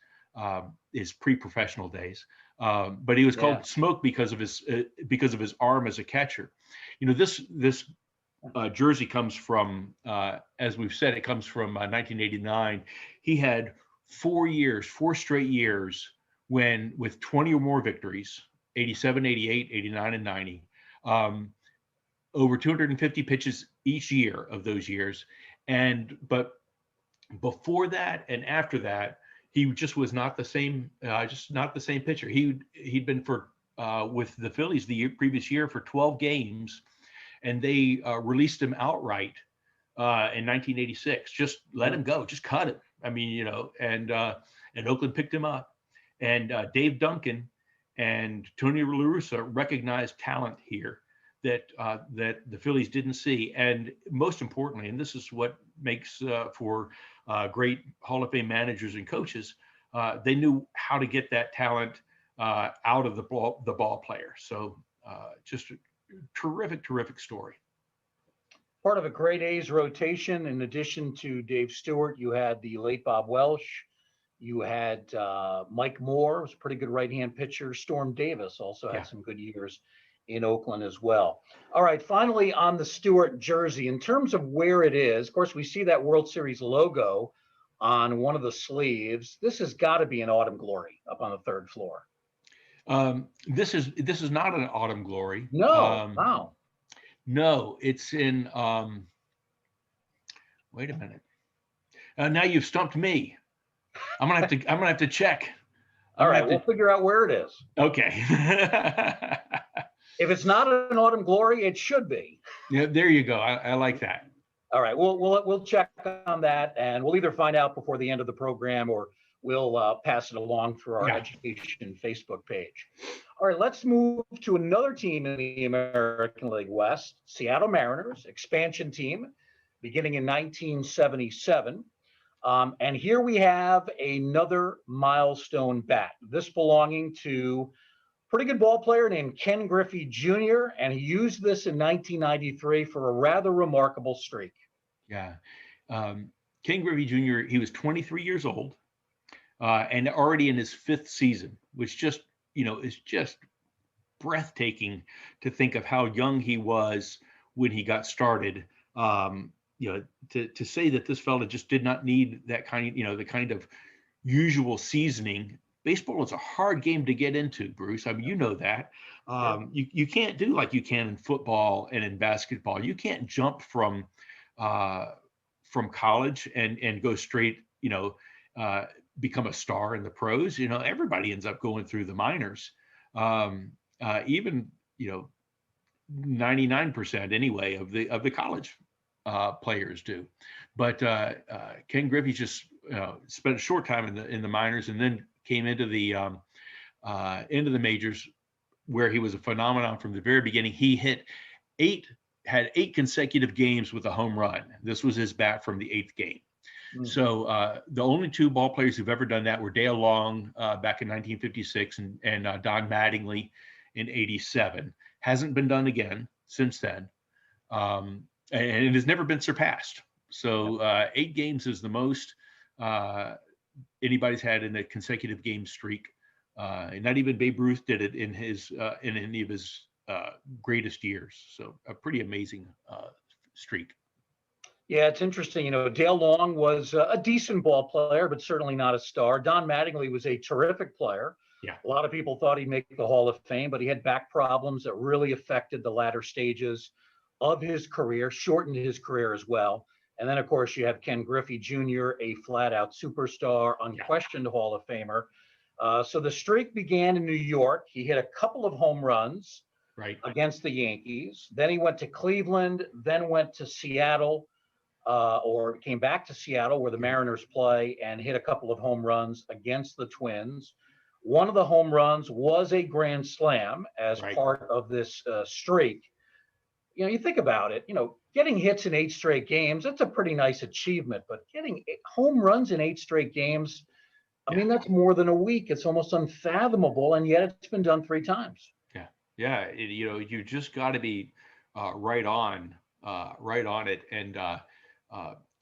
Speaker 2: his pre-professional days. But he was called Smoke because of his arm as a catcher. This jersey comes from, as we've said, it comes from 1989. He had 4 straight years with 20 or more victories, 87, 88, 89, and 90, over 250 pitches each year of those years. But before that and after that, he just was not the same, not the same pitcher. He'd been with the Phillies the previous year for 12 games, and they released him outright in 1986. Just let him go, just cut him. I mean, and Oakland picked him up, and Dave Duncan and Tony La Russa recognized talent here that the Phillies didn't see. And most importantly, and this is what makes for great Hall of Fame managers and coaches, they knew how to get that talent out of the ball player. So just a terrific story.
Speaker 1: Part of a great A's rotation. In addition to Dave Stewart, you had the late Bob Welsh. You had Mike Moore, was a pretty good right-hand pitcher. Storm Davis also had some good years in Oakland as well. All right, finally on the Stewart jersey, in terms of where it is, of course, we see that World Series logo on one of the sleeves. This has got to be an Autumn Glory up on the third floor.
Speaker 2: This is not an Autumn Glory.
Speaker 1: No, wow.
Speaker 2: No, it's in. Wait a minute. Now you've stumped me. I'm gonna have to check.
Speaker 1: All right, we'll figure out where it is.
Speaker 2: Okay.
Speaker 1: If it's not an Autumn Glory, it should be.
Speaker 2: Yeah, there you go. I like that.
Speaker 1: All right, we'll check on that, and we'll either find out before the end of the program, or we'll pass it along through our education Facebook page. All right, let's move to another team in the American League West, Seattle Mariners, expansion team, beginning in 1977. And here we have another Milestone bat, this belonging to a pretty good ball player named Ken Griffey Jr., and he used this in 1993 for a rather remarkable streak.
Speaker 2: Yeah. Ken Griffey Jr., he was 23 years old and already in his 5th season, which just, is just breathtaking to think of how young he was when he got started. To say that this fella just did not need that kind of, the kind of usual seasoning baseball is a hard game to get into, Bruce. I mean, you know that. You can't do like you can in football and in basketball. You can't jump from college and go straight, become a star in the pros. Everybody ends up going through the minors. Even 99% anyway of the college players do. But Ken Griffey just spent a short time in the minors and then came into the majors, where he was a phenomenon from the very beginning. He had 8 consecutive games with a home run. This was his bat from the 8th game. Mm-hmm. So the only 2 ball players who've ever done that were Dale Long back in 1956 and Don Mattingly in 87. Hasn't been done again since then. And it has never been surpassed. So 8 games is the most anybody's had in a consecutive game streak. And not even Babe Ruth did it in any of his greatest years. So a pretty amazing streak.
Speaker 1: Yeah, it's interesting. Dale Long was a decent ball player, but certainly not a star. Don Mattingly was a terrific player.
Speaker 2: Yeah.
Speaker 1: A lot of people thought he'd make the Hall of Fame, but he had back problems that really affected the latter stages of his career, shortened his career as well. And then, of course, you have Ken Griffey Jr., a flat-out superstar, unquestioned Hall of Famer. So the streak began in New York. He hit a couple of home runs against the Yankees. Then he went to Cleveland, then went to Seattle, or came back to Seattle where the Mariners play, and hit a couple of home runs against the Twins. One of the home runs was a grand slam as part of this streak. You think about it, getting hits in 8 straight games, that's a pretty nice achievement, but getting home runs in 8 straight games, I mean, that's more than a week. It's almost unfathomable, and yet it's been done 3 times.
Speaker 2: Yeah. You just got to be right on it. And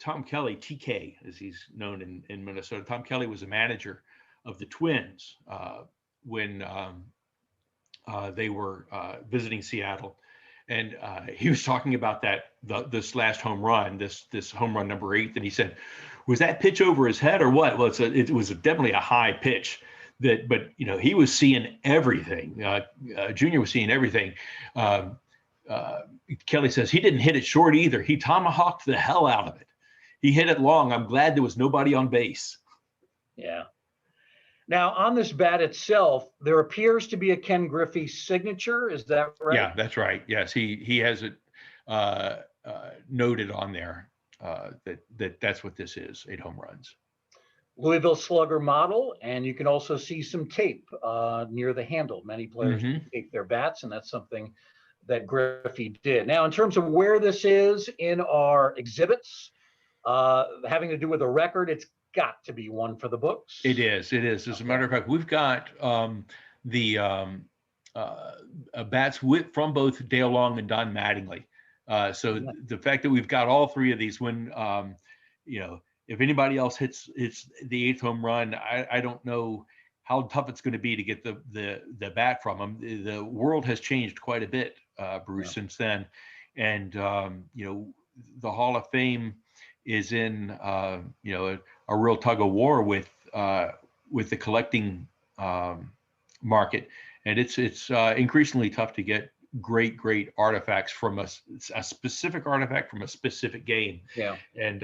Speaker 2: Tom Kelly, TK, as he's known in Minnesota, Tom Kelly was a manager of the Twins when they were visiting Seattle. And he was talking about this last home run, this home run number 8, and he said, was that pitch over his head or what? Well, it was definitely a high pitch. But he was seeing everything. Junior was seeing everything. Kelly says he didn't hit it short either. He tomahawked the hell out of it. He hit it long. I'm glad there was nobody on base.
Speaker 1: Yeah. Now, on this bat itself, there appears to be a Ken Griffey signature. Is that right?
Speaker 2: Yeah, that's right. Yes, he has it noted on there that's what this is, 8 home runs.
Speaker 1: Louisville Slugger model, and you can also see some tape near the handle. Many players tape their bats, and that's something that Griffey did. Now, in terms of where this is in our exhibits, having to do with a record, it's got to be one for the books.
Speaker 2: It is. As a matter of fact, we've got the bats from both Dale Long and Don Mattingly. So the fact that we've got all 3 of these, when if anybody else hits the 8th home run, I don't know how tough it's going to be to get the bat from them. The world has changed quite a bit, Bruce, since then, and the Hall of Fame is in a real tug of war with the collecting market, and it's increasingly tough to get great artifacts from a specific artifact from a specific game.
Speaker 1: Yeah.
Speaker 2: And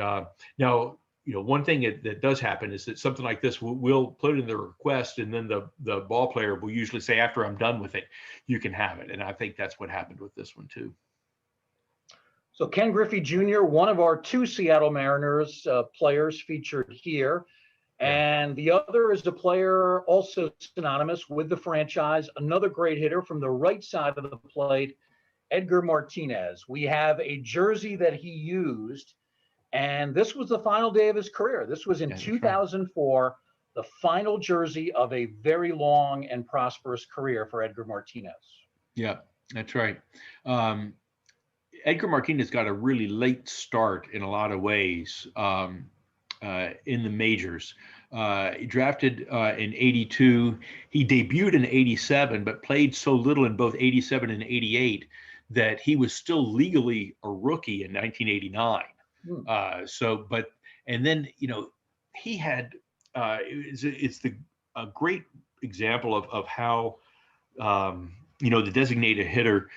Speaker 2: now, one thing that does happen is that something like this, we'll put in the request, and then the ball player will usually say, after I'm done with it, you can have it. And I think that's what happened with this one too.
Speaker 1: So Ken Griffey Jr., one of our 2 Seattle Mariners players featured here. And the other is a player also synonymous with the franchise, another great hitter from the right side of the plate, Edgar Martinez. We have a jersey that he used, and this was the final day of his career. This was in 2004, the final jersey of a very long and prosperous career for Edgar Martinez.
Speaker 2: Yeah, that's right. Edgar Martinez got a really late start in a lot of ways in the majors. He drafted in 82. He debuted in 87, but played so little in both 87 and 88 that he was still legally a rookie in 1989. And then, he had, it's the a great example of how the designated hitter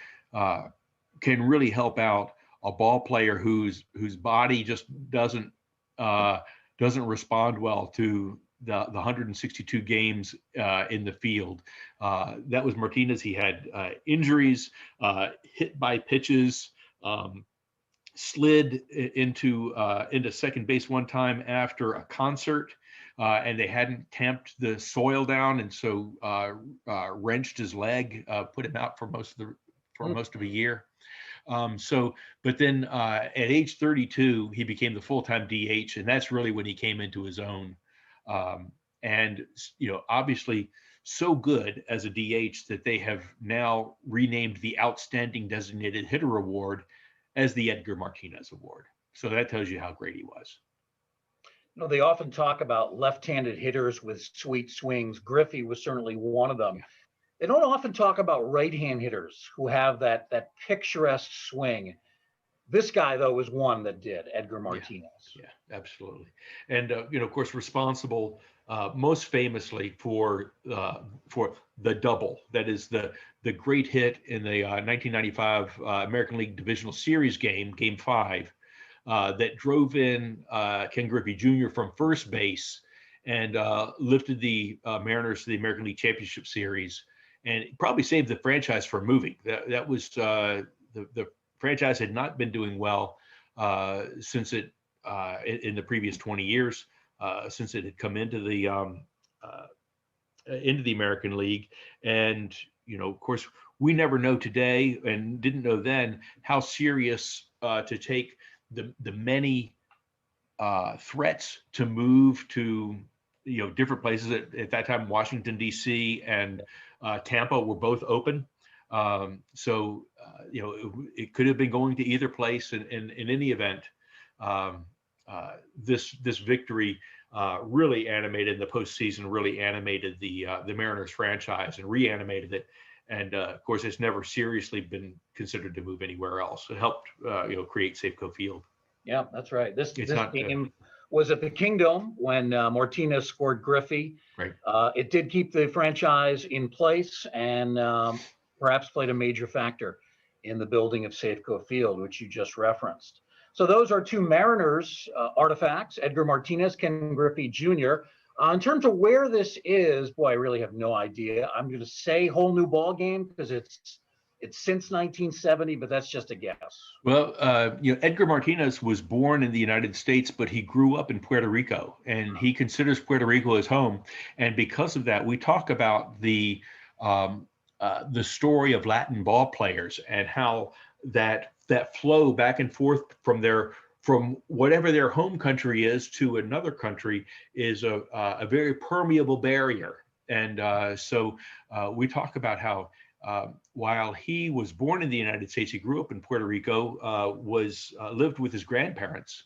Speaker 2: can really help out a ball player whose body just doesn't respond well to the 162 games in the field. That was Martinez. He had injuries, hit by pitches, slid into second base one time after a concert, and they hadn't tamped the soil down, and so wrenched his leg, put him out for most of a year. But then at age 32, he became the full-time DH, and that's really when he came into his own. And obviously so good as a DH that they have now renamed the Outstanding Designated Hitter Award as the Edgar Martinez Award. So that tells you how great he was.
Speaker 1: They often talk about left-handed hitters with sweet swings. Griffey was certainly one of them. Yeah. They don't often talk about right-hand hitters who have that picturesque swing. This guy, though, was one that did, Edgar Martinez.
Speaker 2: Yeah, absolutely. And, of course, responsible most famously for the double. That is the great hit in the 1995 American League Divisional Series game 5, that drove in Ken Griffey Jr. from first base and lifted the Mariners to the American League Championship Series, and probably saved the franchise from moving. That was the franchise had not been doing well since it in the previous 20 years, since it had come into the American League. And of course, we never know today, and didn't know then, how serious to take the many threats to move to different places. At that time, Washington D.C. and Tampa were both open. So it could have been going to either place. And in any event, this victory really animated the postseason, really animated the Mariners franchise and reanimated it. And of course, it's never seriously been considered to move anywhere else. It helped create Safeco Field.
Speaker 1: Yeah, that's right. This game was at the Kingdom when Martinez scored Griffey.
Speaker 2: Right.
Speaker 1: It did keep the franchise in place, and perhaps played a major factor in the building of Safeco Field, which you just referenced. So those are two Mariners artifacts, Edgar Martinez, Ken Griffey Jr. In terms of where this is, boy, I really have no idea. I'm going to say whole new ball game because it's since 1970, but that's just a guess.
Speaker 2: Well, Edgar Martinez was born in the United States, but he grew up in Puerto Rico, and he considers Puerto Rico his home. And because of that, we talk about the story of Latin ball players and how that flow back and forth from whatever their home country is to another country is a very permeable barrier. And so we talk about how while he was born in the United States, he grew up in Puerto Rico, lived with his grandparents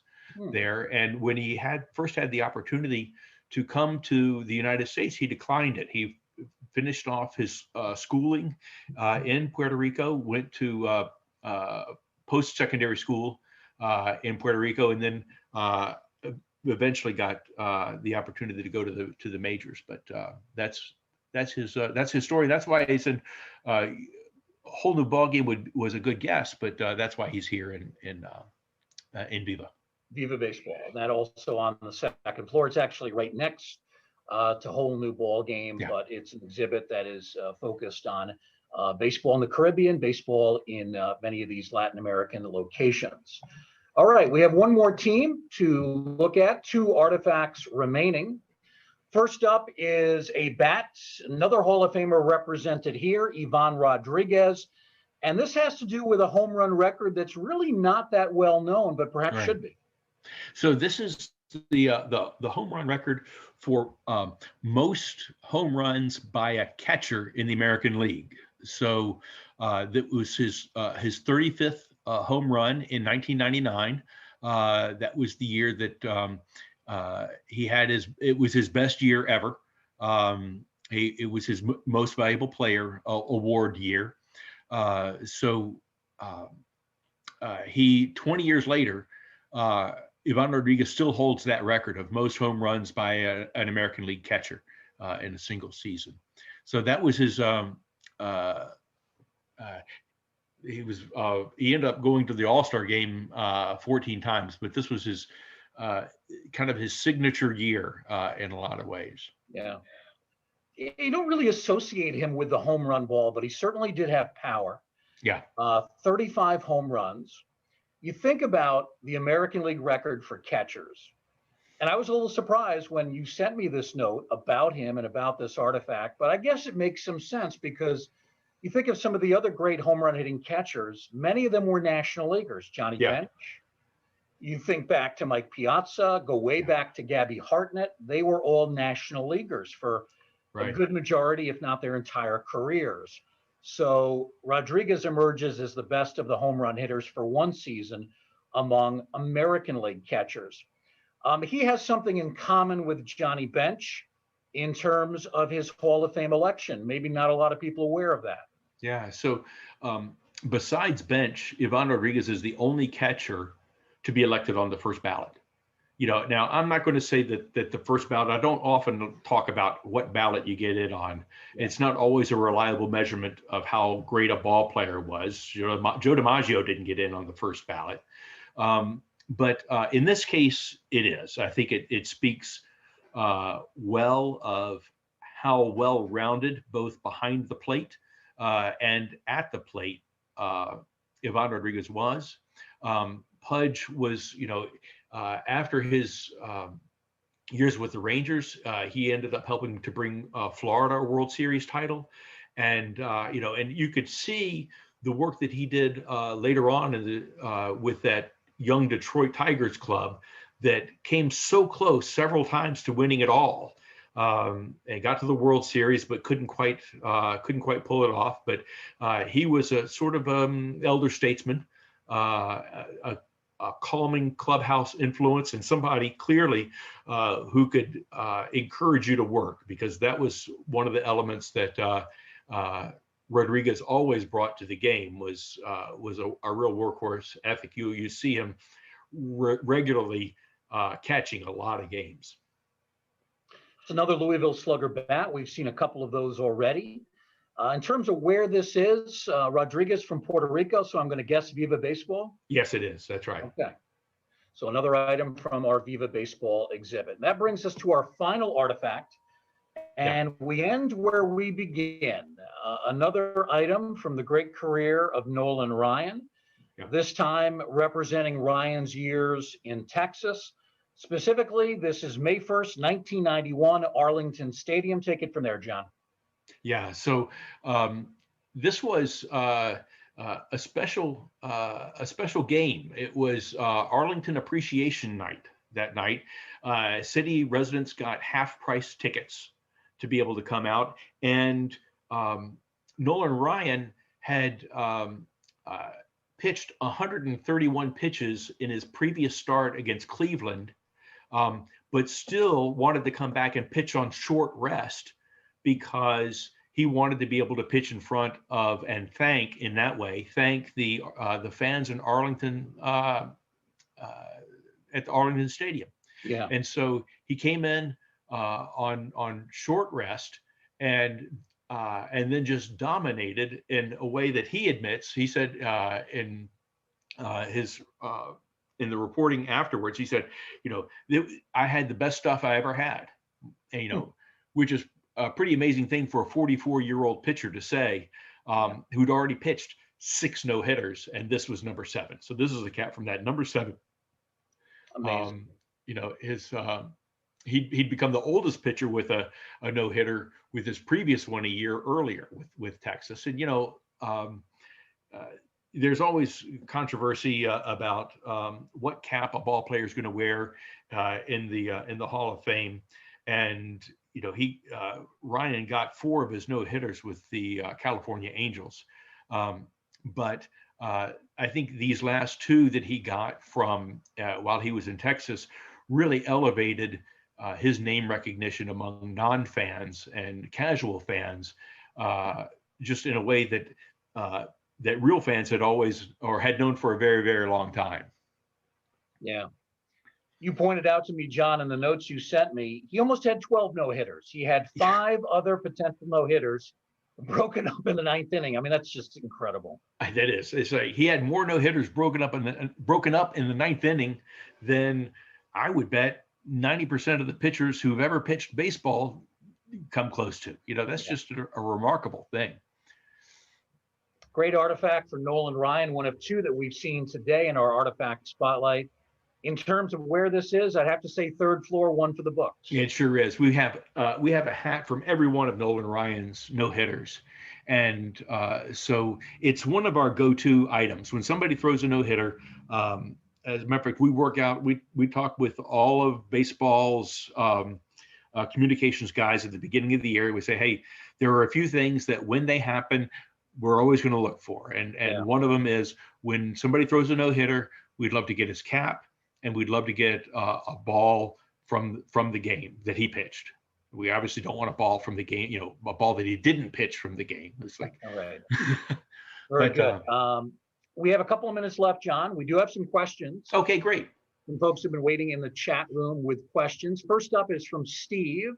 Speaker 2: there. And when he first had the opportunity to come to the United States, he declined it. He finished off his schooling in Puerto Rico, went to post-secondary school in Puerto Rico, and then eventually got the opportunity to go to the majors. But that's his story. That's why I said whole new ball game was a good guess, but that's why he's here in
Speaker 1: Viva Baseball. And that also on the second floor. It's actually right next to whole new ball game, yeah. But it's an exhibit that is focused on baseball in the Caribbean, baseball in many of these Latin American locations. All right, we have one more team to look at, two artifacts remaining. First up is a bat, another Hall of Famer represented here, Ivan Rodriguez. And this has to do with a home run record that's really not that well known, but perhaps should be.
Speaker 2: So this is the home run record for most home runs by a catcher in the American League. So that was his 35th home run in 1999. That was the year that he had it was his best year ever. It was his most valuable player award year. He 20 years later, Ivan Rodriguez still holds that record of most home runs by an American League catcher. in a single season. So that was his. He ended up going to the All-Star game 14 times, but this was his kind of his signature year in a lot of ways.
Speaker 1: Yeah. You don't really associate him with the home run ball, but he certainly did have power.
Speaker 2: Yeah.
Speaker 1: 35 home runs. You think about the American League record for catchers. And I was a little surprised when you sent me this note about him and about this artifact, but I guess it makes some sense because you think of some of the other great home run hitting catchers, many of them were national leaguers. Johnny Bench. You think back to Mike Piazza, go way back to Gabby Hartnett. They were all national leaguers for a good majority, if not their entire careers. So Rodriguez emerges as the best of the home run hitters for one season among American League catchers. He has something in common with Johnny Bench in terms of his Hall of Fame election. Maybe not a lot of people aware of that.
Speaker 2: Yeah. So besides Bench, Ivan Rodriguez is the only catcher to be elected on the first ballot. Now I'm not going to say that the first ballot, I don't often talk about what ballot you get in on. It's not always a reliable measurement of how great a ball player was. Joe DiMaggio didn't get in on the first ballot. But in this case, it is. I think it speaks well of how well-rounded, both behind the plate and at the plate, Ivan Rodriguez was. Pudge was, after his years with the Rangers, he ended up helping to bring Florida a World Series title. And, and you could see the work that he did later on with that young Detroit Tigers club that came so close several times to winning it all. And got to the World Series, but couldn't quite pull it off. But he was a sort of elder statesman, a calming clubhouse influence, and somebody clearly who could encourage you to work, because that was one of the elements that Rodriguez always brought to the game was a real workhorse ethic. You see him regularly catching a lot of games.
Speaker 1: It's another Louisville Slugger bat. We've seen a couple of those already. In terms of where this is, Rodriguez from Puerto Rico, so I'm going to guess Viva Baseball?
Speaker 2: Yes, it is. That's right.
Speaker 1: Okay. So another item from our Viva Baseball exhibit. That brings us to our final artifact, and we end where we begin. Another item from the great career of Nolan Ryan, this time representing Ryan's years in Texas. Specifically, this is May 1st, 1991, Arlington Stadium. Take it from there, John.
Speaker 2: Yeah, so this was a special game. It was Arlington Appreciation Night that night. City residents got half-price tickets to be able to come out, and Nolan Ryan had pitched 131 pitches in his previous start against Cleveland, but still wanted to come back and pitch on short rest, because he wanted to be able to pitch in front of and thank the fans in Arlington at the Arlington Stadium. Yeah. And so he came in on short rest and then just dominated in a way that he admits. He said in the reporting afterwards, he said, I had the best stuff I ever had, and, which is a pretty amazing thing for a 44-year-old pitcher to say, who'd already pitched 6 no-hitters, and this was number 7. So this is a cat from that number 7.
Speaker 1: Amazing.
Speaker 2: He'd become the oldest pitcher with a no-hitter with his previous one a year earlier with Texas. And there's always controversy about what cap a ball player is going to wear in the Hall of Fame. And Ryan got 4 of his no-hitters with the California Angels. But I think these last 2 that he got from while he was in Texas really elevated his name recognition among non-fans and casual fans, just in a way that real fans had always or had known for a very, very long time.
Speaker 1: Yeah. You pointed out to me, John, in the notes you sent me, he almost had 12 no-hitters. He had 5 other potential no-hitters broken up in the 9th inning. I mean, that's just incredible.
Speaker 2: That is. It's like he had more no-hitters broken up in the 9th inning than I would bet 90% of the pitchers who've ever pitched baseball come close to. That's just a remarkable thing.
Speaker 1: Great artifact for Nolan Ryan, one of 2 that we've seen today in our artifact spotlight. In terms of where this is, I'd have to say 3rd floor, one for the books.
Speaker 2: Yeah, it sure is. We have a hat from every one of Nolan Ryan's no-hitters. And so it's one of our go-to items. When somebody throws a no-hitter, as a matter of fact, we talk with all of baseball's communications guys at the beginning of the year. We say, hey, there are a few things that when they happen, we're always going to look for. And one of them is when somebody throws a no-hitter, we'd love to get his cap. And we'd love to get a ball from the game that he pitched. We obviously don't want a ball from the game, a ball that he didn't pitch from the game. It's like,
Speaker 1: all right. Very good. We have a couple of minutes left, John. We do have some questions.
Speaker 2: Okay, great.
Speaker 1: Some folks have been waiting in the chat room with questions. First up is from Steve.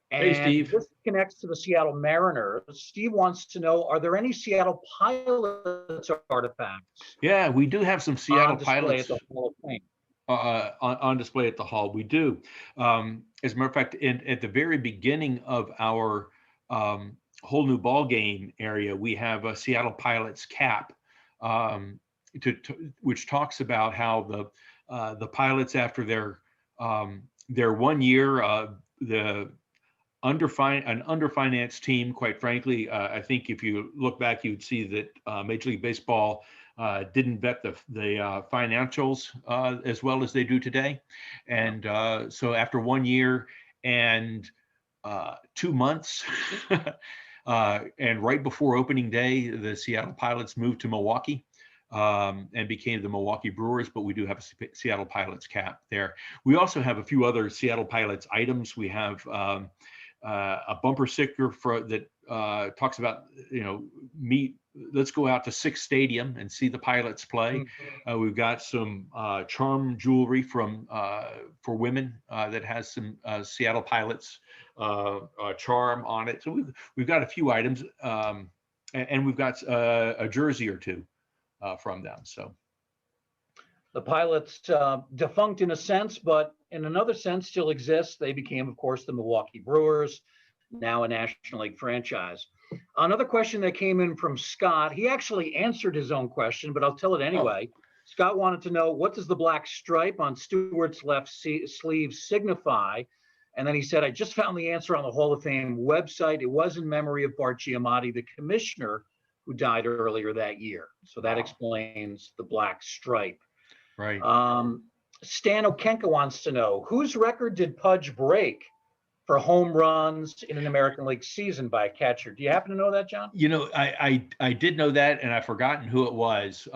Speaker 2: Hey, Steve.
Speaker 1: This connects to the Seattle Mariners. Steve wants to know, are there any Seattle Pilots artifacts?
Speaker 2: Yeah, we do have some Seattle Pilots.
Speaker 1: At the Hall of Fame.
Speaker 2: On display at the Hall. We do. As a matter of fact, at the very beginning of our whole new ball game area, we have a Seattle Pilots cap, which talks about how the Pilots, after their 1 year, the underfinanced team, quite frankly, I think if you look back, you'd see that Major League Baseball didn't vet the financials as well as they do today. And so after 1 year and 2 months, and right before opening day, the Seattle Pilots moved to Milwaukee and became the Milwaukee Brewers, but we do have a Seattle Pilots cap there. We also have a few other Seattle Pilots items. We have a bumper sticker that talks about, let's go out to Sixth Stadium and see the Pilots play. We've got some charm jewelry for women that has some Seattle Pilots charm on it. So we've got a few items, and we've got a jersey or 2 from them. So
Speaker 1: the Pilots, defunct in a sense, but in another sense still exist. They became, of course, the Milwaukee Brewers, now a National League franchise. Another question that came in from Scott, he actually answered his own question, but I'll tell it anyway. Scott wanted to know, what does the black stripe on Stewart's left sleeve signify? And then he said, I just found the answer on the Hall of Fame website. It was in memory of Bart Giamatti, the commissioner who died earlier that year. So that explains the black stripe.
Speaker 2: Right.
Speaker 1: Stan Okenka wants to know, whose record did Pudge break for home runs in an American League season by a catcher? Do you happen to know that, John?
Speaker 2: I did know that, and I've forgotten who it was.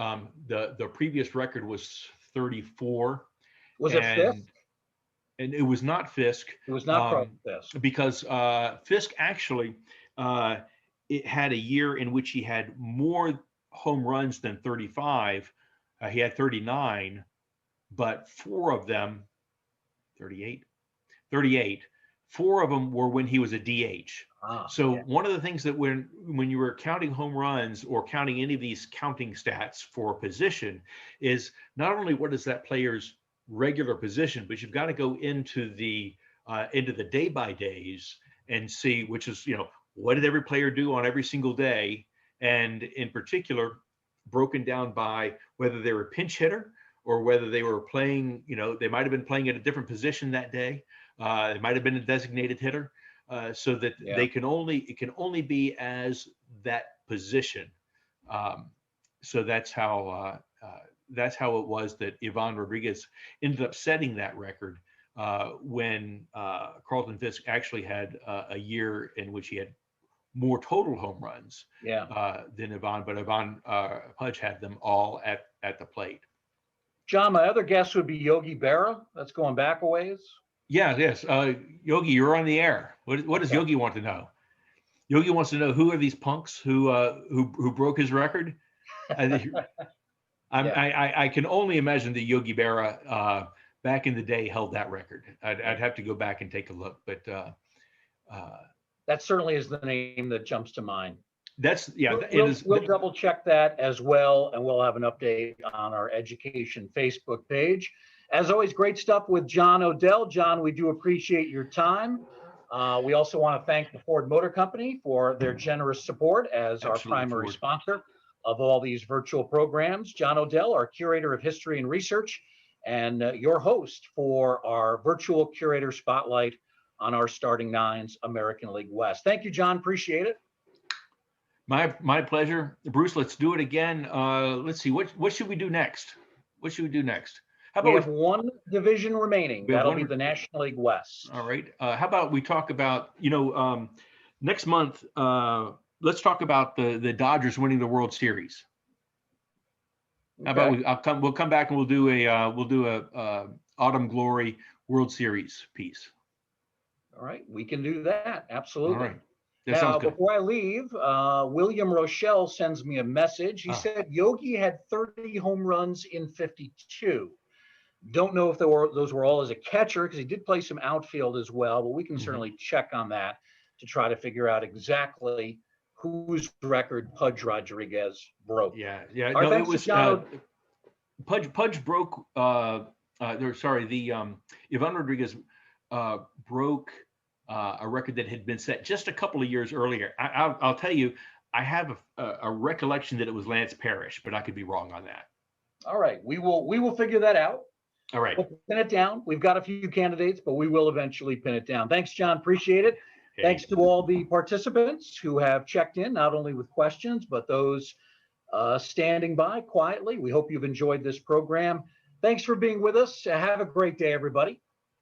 Speaker 2: The previous record was 34.
Speaker 1: Was it Fisk?
Speaker 2: And it was not Fisk.
Speaker 1: It was not Fisk.
Speaker 2: Because Fisk actually, it had a year in which he had more home runs than 35. He had 39, but 4 of them, 38, 4 of them were when he was a DH. One of the things that when you were counting home runs or counting any of these counting stats for a position is not only what is that player's regular position, but you've got to go into the day by days and see, which is, what did every player do on every single day? And in particular, broken down by whether they were a pinch hitter or whether they were playing, they might've been playing at a different position that day. It might've been a designated hitter, so that it can only be as that position. So that's how it was that Ivan Rodriguez ended up setting that record when Carlton Fisk actually had a year in which he had more total home runs than Ivan, but Ivan Pudge had them all at the plate.
Speaker 1: John, my other guess would be Yogi Berra. That's going back a ways.
Speaker 2: Yeah, yes. Yogi, you're on the air. What does Yogi want to know? Yogi wants to know, who are these punks who broke his record? I can only imagine that Yogi Berra back in the day held that record. I'd have to go back and take a look, but
Speaker 1: that certainly is the name that jumps to mind.
Speaker 2: That's yeah.
Speaker 1: We'll double check that as well, and we'll have an update on our education Facebook page. As always, great stuff with John Odell. John, we do appreciate your time. We also want to thank the Ford Motor Company for their generous support as our primary sponsor of all these virtual programs. John Odell, our curator of history and research, and your host for our virtual curator spotlight on our starting nines American League West. Thank you, John. Appreciate it.
Speaker 2: My pleasure, Bruce. Let's do it again. Let's see. What should we do next? What should we do next?
Speaker 1: How about we have one division remaining? That'll be the National League West.
Speaker 2: All right. How about we talk about, next month, let's talk about the Dodgers winning the World Series. Okay. How about we'll come back and we'll do a Autumn Glory World Series piece.
Speaker 1: All right. We can do that. Absolutely.
Speaker 2: All right.
Speaker 1: Now, before I leave, William Rochelle sends me a message. He said Yogi had 30 home runs in 52. Don't know if those were all as a catcher, because he did play some outfield as well, but we can certainly check on that to try to figure out exactly whose record Pudge Rodriguez broke.
Speaker 2: Yeah.
Speaker 1: No, it was
Speaker 2: Pudge broke. Ivan Rodriguez broke a record that had been set just a couple of years earlier. I'll tell you, I have a recollection that it was Lance Parrish, but I could be wrong on that.
Speaker 1: All right, we will figure that out.
Speaker 2: All right.
Speaker 1: We'll pin it down. We've got a few candidates, but we will eventually pin it down. Thanks, John. Appreciate it. Hey. Thanks to all the participants who have checked in, not only with questions, but those standing by quietly. We hope you've enjoyed this program. Thanks for being with us. Have a great day, everybody.